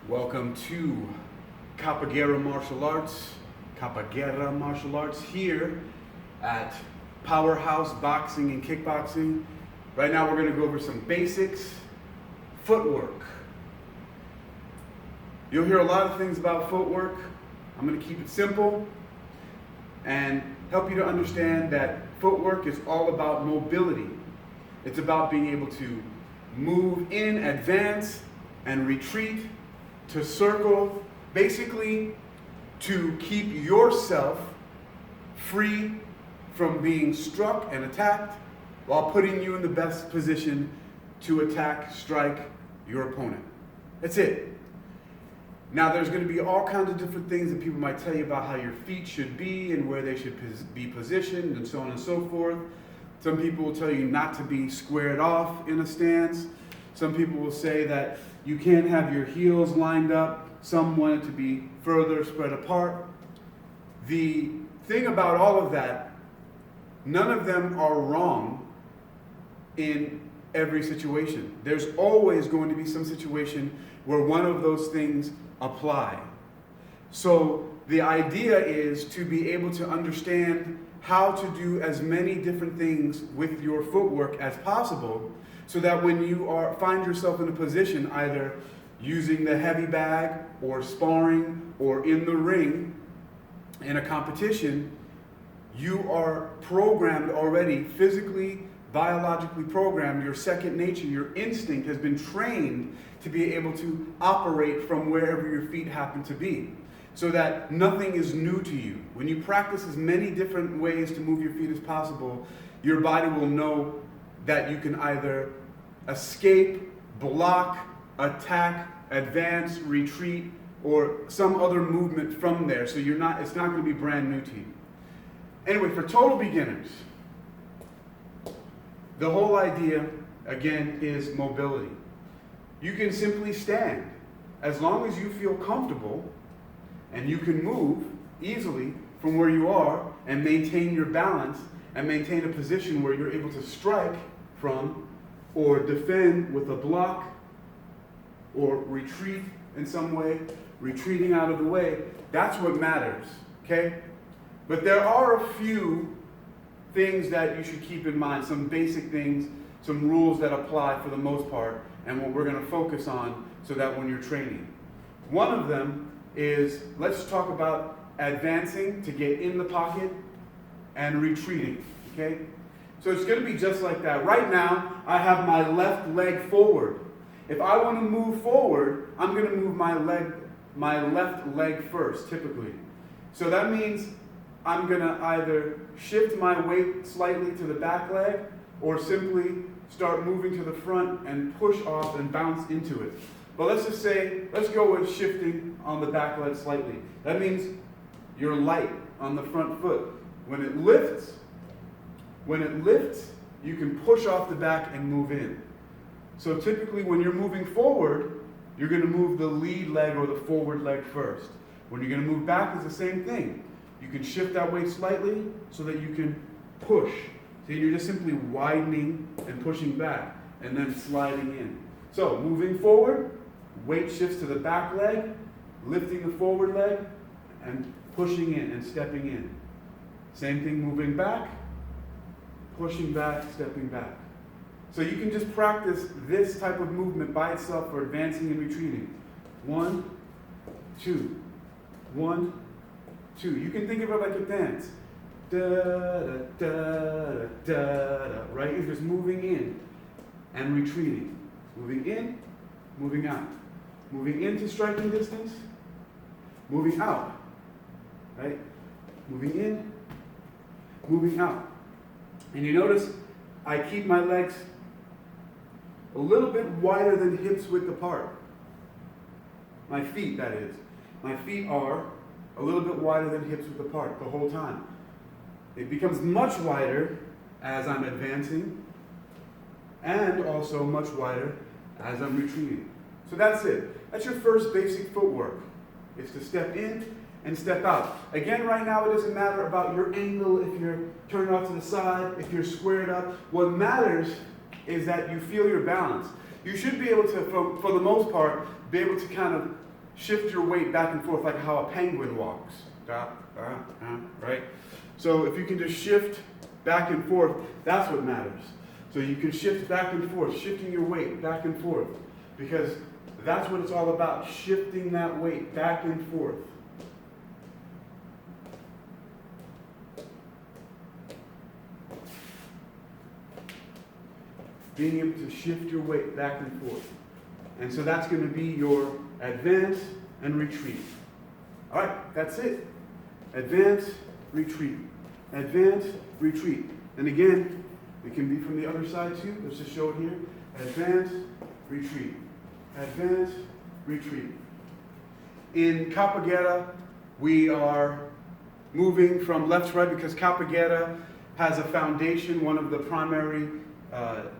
Welcome to KappaGuerra Martial Arts here at Powerhouse Boxing and Kickboxing. Right now we're going to go over some basics, footwork. You'll hear a lot of things about footwork. I'm going to keep it simple and help you to understand that footwork is all about mobility. It's about being able to move in, advance, and retreat, to circle, basically to keep yourself free from being struck and attacked while putting you in the best position to attack, strike your opponent. That's it. Now there's going to be all kinds of different things that people might tell you about how your feet should be and where they should be positioned and so on and so forth. Some people will tell you not to be squared off in a stance. Some people will say that you can't have your heels lined up. Some want it to be further spread apart. The thing about all of that, none of them are wrong in every situation. There's always going to be some situation where one of those things apply. So the idea is to be able to understand how to do as many different things with your footwork as possible, so that when you find yourself in a position, either using the heavy bag or sparring or in the ring in a competition, you are programmed already, physically, biologically programmed. Your second nature, your instinct has been trained to be able to operate from wherever your feet happen to be, so that nothing is new to you. When you practice as many different ways to move your feet as possible, your body will know that you can either escape, block, attack, advance, retreat, or some other movement from there. So it's not going to be brand new to you. Anyway, for total beginners, the whole idea, again, is mobility. You can simply stand. As long as you feel comfortable and you can move easily from where you are and maintain your balance and maintain a position where you're able to strike from or defend with a block or retreat in some way, retreating out of the way, that's what matters, okay? But there are a few things that you should keep in mind, some basic things, some rules that apply for the most part, and what we're going to focus on so that when you're training. One of them is, let's talk about advancing to get in the pocket and retreating, okay? So it's going to be just like that. Right now, I have my left leg forward. If I want to move forward, I'm going to move my left leg first, typically. So that means I'm going to either shift my weight slightly to the back leg or simply start moving to the front and push off and bounce into it. But let's go with shifting on the back leg slightly. That means you're light on the front foot. When it lifts, you can push off the back and move in. So typically when you're moving forward, you're going to move the lead leg or the forward leg first. When you're going to move back, it's the same thing. You can shift that weight slightly so that you can push. So you're just simply widening and pushing back and then sliding in. So moving forward, weight shifts to the back leg, lifting the forward leg, and pushing in and stepping in. Same thing moving back, pushing back, stepping back. So you can just practice this type of movement by itself for advancing and retreating. 1, 2, 1, 2. You can think of it like a dance. Da, da, da, da, da, right? You're just moving in and retreating. Moving in, moving out. Moving into striking distance, moving out, right? Moving in, moving out. And you notice I keep my legs a little bit wider than hips width apart. My feet, that is. My feet are a little bit wider than hips width apart the whole time. It becomes much wider as I'm advancing and also much wider as I'm retreating. So that's it. That's your first basic footwork. It's to step in and step out. Again, right now it doesn't matter about your angle, if you're turned off to the side, if you're squared up. What matters is that you feel your balance. You should be able to, for the most part, be able to kind of shift your weight back and forth like how a penguin walks. Right? So if you can just shift back and forth, that's what matters. So you can shift back and forth, shifting your weight back and forth, because that's what it's all about, shifting that weight back and forth. Being able to shift your weight back and forth. And so that's going to be your advance and retreat. All right, that's it. Advance, retreat. Advance, retreat. And again, it can be from the other side too. Let's just show it here. Advance, retreat. Advance, retreat. In KappaGuerra, we are moving from left to right because KappaGuerra has a foundation. One of the primary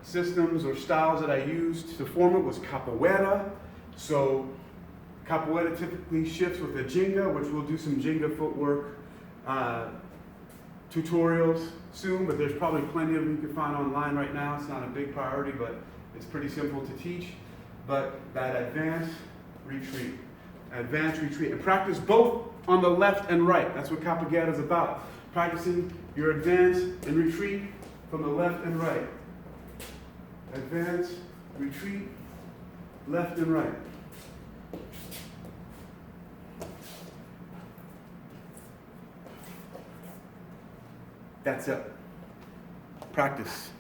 systems or styles that I used to form it was capoeira. So capoeira typically shifts with a jinga, which we'll do some jinga footwork tutorials soon, but there's probably plenty of them you can find online right now. It's not a big priority, but it's pretty simple to teach. But that advance, retreat, and practice both on the left and right. That's what KappaGuerra is about. Practicing your advance and retreat from the left and right. Advance, retreat, left and right. That's it. Practice.